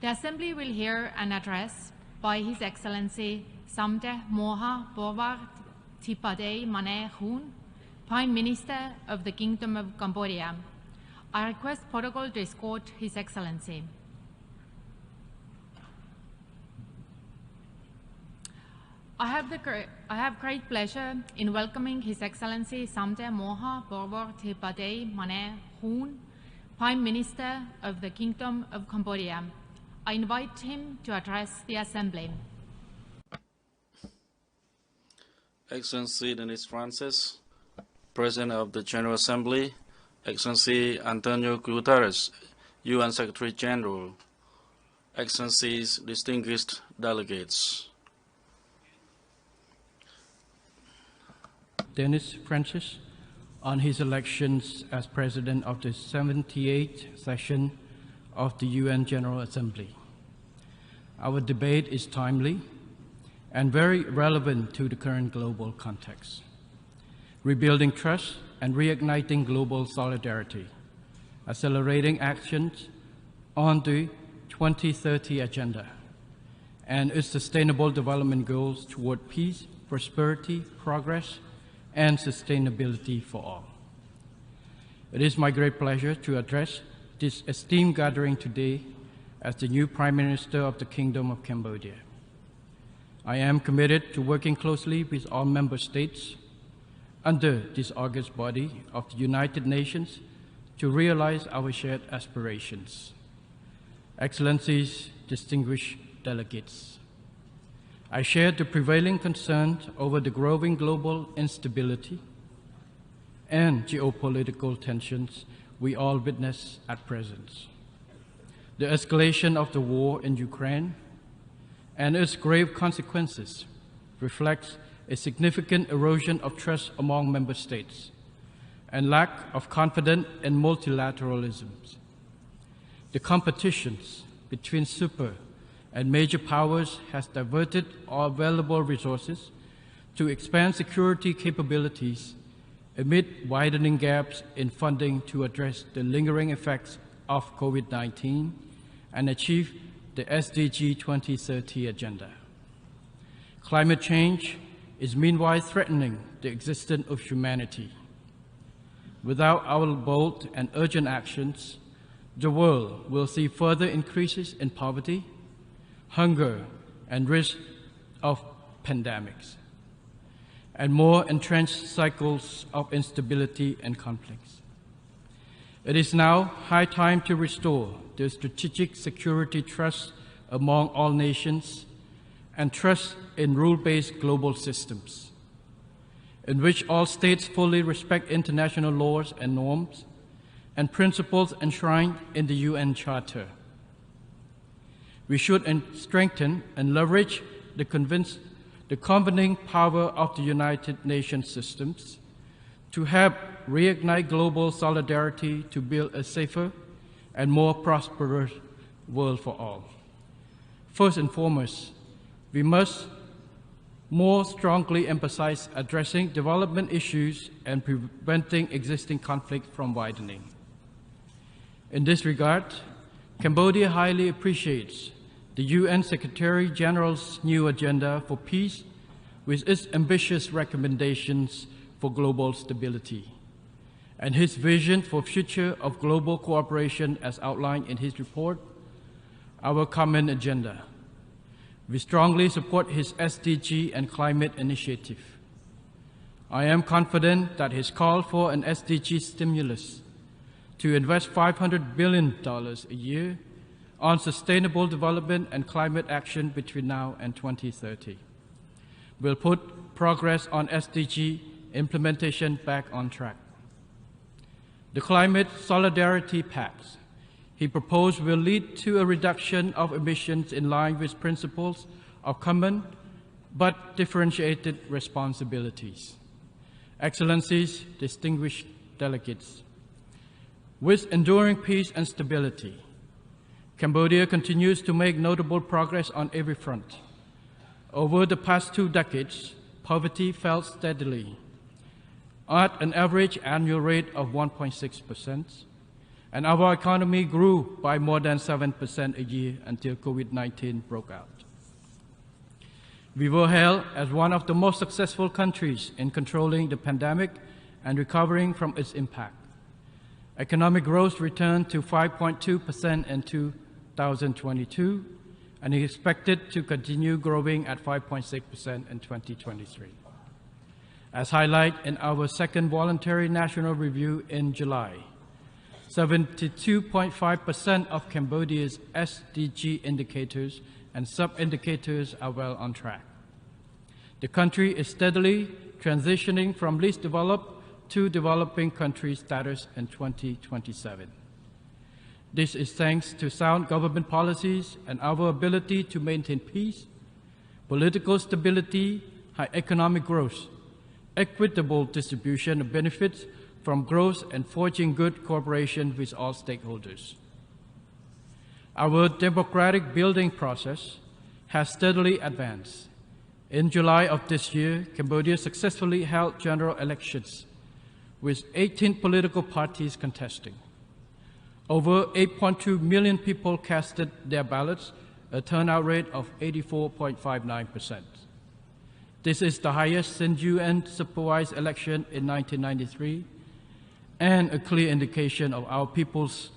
The Assembly will hear an address by His Excellency Samdech Moha Bawar Thipadej Mane Hun, Prime Minister of the Kingdom of Cambodia. I request protocol to escort His Excellency. I have great pleasure in welcoming His Excellency Samdech Moha Bawar Thipadej Mane Hun, Prime Minister of the Kingdom of Cambodia. I invite him to address the Assembly. Excellency Dennis Francis, President of the General Assembly, Excellency Antonio Guterres, UN Secretary General, Excellencies, distinguished delegates. Dennis Francis, on his elections as President of the 78th session of the UN General Assembly. Our debate is timely and very relevant to the current global context. Rebuilding trust and reigniting global solidarity, accelerating actions on the 2030 agenda and its sustainable development goals toward peace, prosperity, progress, and sustainability for all. It is my great pleasure to address this esteemed gathering today as the new Prime Minister of the Kingdom of Cambodia. I am committed to working closely with all member states under this august body of the United Nations to realize our shared aspirations. Excellencies, distinguished delegates, I share the prevailing concerns over the growing global instability and geopolitical tensions we all witness at present. The escalation of the war in Ukraine and its grave consequences reflects a significant erosion of trust among member states and lack of confidence in multilateralism. The competitions between super and major powers has diverted all available resources to expand security capabilities amid widening gaps in funding to address the lingering effects of COVID-19 and achieve the SDG 2030 agenda. Climate change is meanwhile threatening the existence of humanity. Without our bold and urgent actions, the world will see further increases in poverty, hunger, and risk of pandemics, and more entrenched cycles of instability and conflicts. It is now high time to restore the strategic security trust among all nations and trust in rule-based global systems, in which all states fully respect international laws and norms and principles enshrined in the UN Charter. We should strengthen and leverage the convening power of the United Nations systems to help reignite global solidarity to build a safer and more prosperous world for all. First and foremost, we must more strongly emphasize addressing development issues and preventing existing conflict from widening. In this regard, Cambodia highly appreciates the UN Secretary General's new agenda for peace with its ambitious recommendations for global stability and his vision for future of global cooperation as outlined in his report, Our Common Agenda. We strongly support his SDG and climate initiative. I am confident that his call for an SDG stimulus to invest $500 billion a year on sustainable development and climate action between now and 2030 will put progress on SDG implementation back on track. The Climate Solidarity Pact he proposed will lead to a reduction of emissions in line with principles of common but differentiated responsibilities. Excellencies, distinguished delegates, with enduring peace and stability, Cambodia continues to make notable progress on every front. Over the past 2 decades, poverty fell steadily at an average annual rate of 1.6%, and our economy grew by more than 7% a year until COVID-19 broke out. We were hailed as one of the most successful countries in controlling the pandemic and recovering from its impact. Economic growth returned to 5.2% in 2022 and is expected to continue growing at 5.6% in 2023. As highlighted in our second voluntary national review in July, 72.5% of Cambodia's SDG indicators and sub-indicators are well on track. The country is steadily transitioning from least developed to developing country status in 2027. This is thanks to sound government policies and our ability to maintain peace, political stability, high economic growth, equitable distribution of benefits from growth, and forging good cooperation with all stakeholders. Our democratic building process has steadily advanced. In July of this year, Cambodia successfully held general elections with 18 political parties contesting. Over 8.2 million people casted their ballots, a turnout rate of 84.59%. This is the highest since UN-supervised election in 1993 and a clear indication of our people's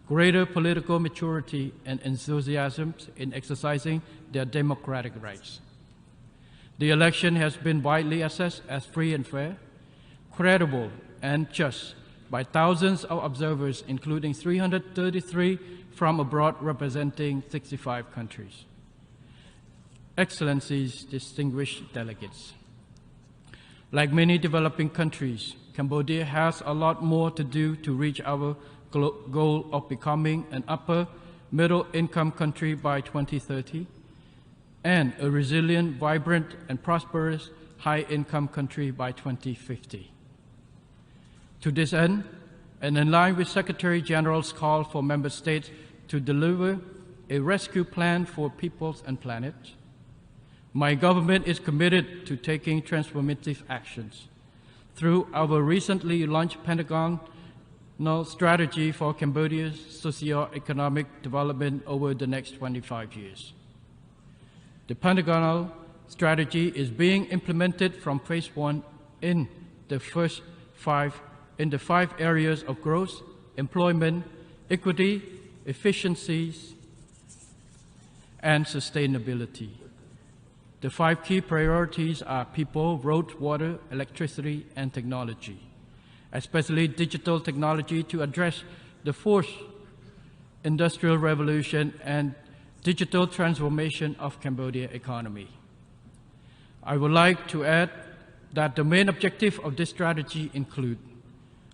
greater political maturity and enthusiasm in exercising their democratic rights. The election has been widely assessed as free and fair, credible and just by thousands of observers, including 333 from abroad representing 65 countries. Excellencies, distinguished delegates. Like many developing countries, Cambodia has a lot more to do to reach our goal of becoming an upper middle income country by 2030 and a resilient, vibrant and prosperous high income country by 2050. To this end, and in line with Secretary General's call for member states to deliver a rescue plan for peoples and planet, my government is committed to taking transformative actions through our recently launched Pentagonal strategy for Cambodia's socio-economic development over the next 25 years. The Pentagonal strategy is being implemented from phase 1 in the five areas of growth, employment, equity, efficiencies, and sustainability. The 5 key priorities are people, road, water, electricity, and technology, especially digital technology to address the fourth industrial revolution and digital transformation of Cambodia economy. I would like to add that the main objective of this strategy include,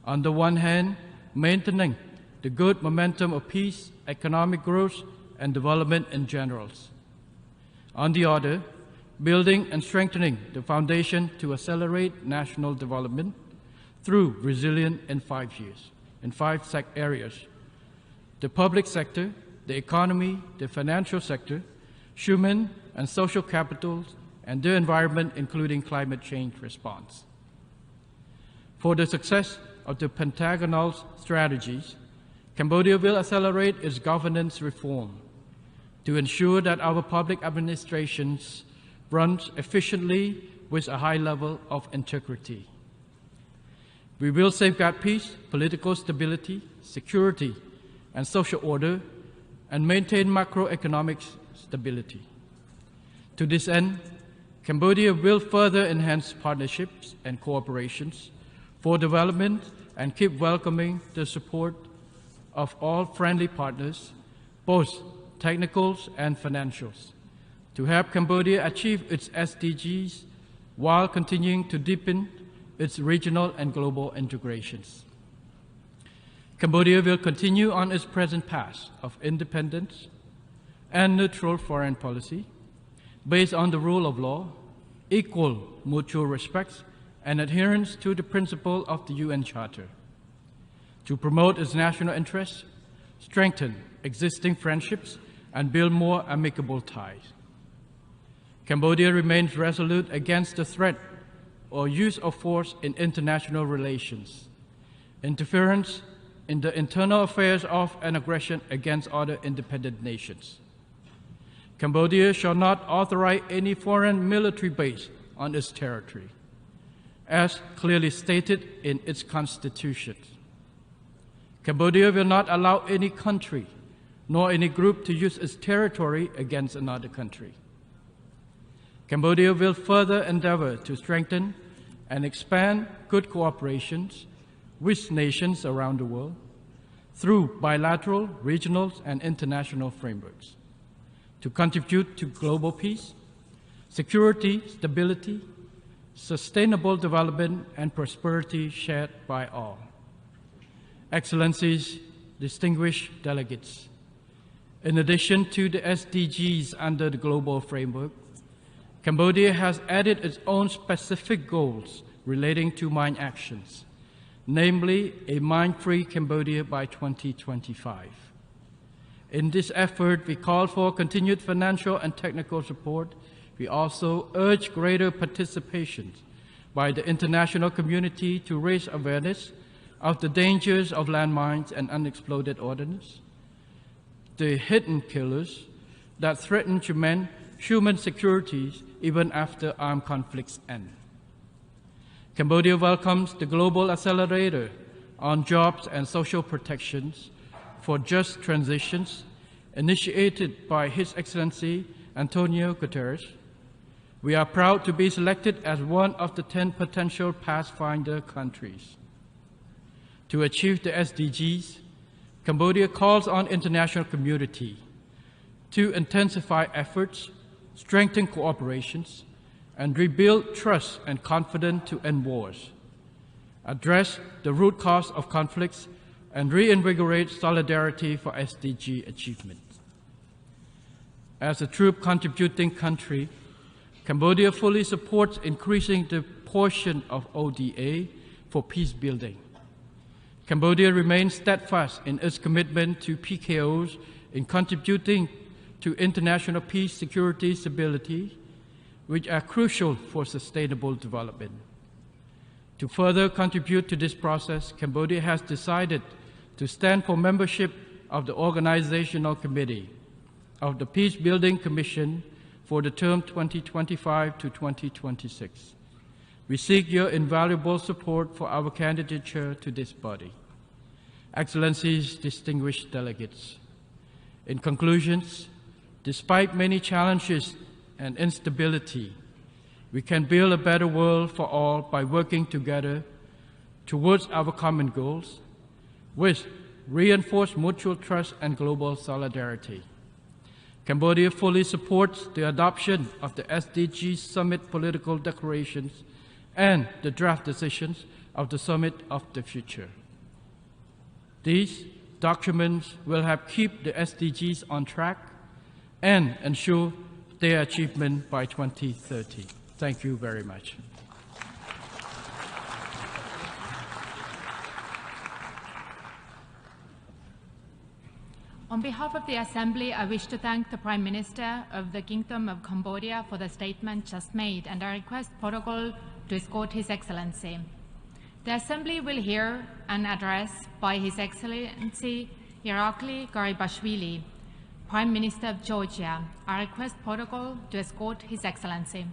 on the one hand, maintaining the good momentum of peace, economic growth, and development in general. On the other, building and strengthening the foundation to accelerate national development through resilience in 5 areas: the public sector, the economy, the financial sector, human and social capital, and the environment, including climate change response. For the success of the Pentagonal strategies, Cambodia will accelerate its governance reform to ensure that our public administrations runs efficiently with a high level of integrity. We will safeguard peace, political stability, security, and social order, and maintain macroeconomic stability. To this end, Cambodia will further enhance partnerships and cooperations for development and keep welcoming the support of all friendly partners, both technicals and financials, to help Cambodia achieve its SDGs while continuing to deepen its regional and global integrations. Cambodia will continue on its present path of independence and neutral foreign policy based on the rule of law, equal mutual respect, and adherence to the principle of the UN Charter, to promote its national interests, strengthen existing friendships, and build more amicable ties. Cambodia remains resolute against the threat or use of force in international relations, interference in the internal affairs of and aggression against other independent nations. Cambodia shall not authorize any foreign military base on its territory, as clearly stated in its constitution. Cambodia will not allow any country nor any group to use its territory against another country. Cambodia will further endeavor to strengthen and expand good cooperation with nations around the world through bilateral, regional, and international frameworks to contribute to global peace, security, stability, sustainable development, and prosperity shared by all. Excellencies, distinguished delegates, in addition to the SDGs under the global framework, Cambodia has added its own specific goals relating to mine actions, namely a mine-free Cambodia by 2025. In this effort, we call for continued financial and technical support. We also urge greater participation by the international community to raise awareness of the dangers of landmines and unexploded ordnance, the hidden killers that threaten human security even after armed conflicts end. Cambodia welcomes the Global Accelerator on Jobs and Social Protections for Just Transitions initiated by His Excellency Antonio Guterres. We are proud to be selected as one of the 10 potential Pathfinder countries. To achieve the SDGs, Cambodia calls on international community to intensify efforts, strengthen cooperations, and rebuild trust and confidence to end wars, address the root cause of conflicts, and reinvigorate solidarity for SDG achievement. As a true contributing country, Cambodia fully supports increasing the portion of ODA for peace building. Cambodia remains steadfast in its commitment to PKOs in contributing to international peace, security, stability, which are crucial for sustainable development. To further contribute to this process, Cambodia has decided to stand for membership of the Organizational Committee of the Peace Building Commission for the term 2025 to 2026. We seek your invaluable support for our candidature to this body. Excellencies, distinguished delegates, in conclusions, despite many challenges and instability, we can build a better world for all by working together towards our common goals with reinforced mutual trust and global solidarity. Cambodia fully supports the adoption of the SDG Summit political declarations and the draft decisions of the Summit of the Future. These documents will help keep the SDGs on track and ensure their achievement by 2030. Thank you very much. On behalf of the Assembly, I wish to thank the Prime Minister of the Kingdom of Cambodia for the statement just made, and I request protocol to escort His Excellency. The Assembly will hear an address by His Excellency Irakli Garibashvili, Prime Minister of Georgia. I request protocol to escort His Excellency.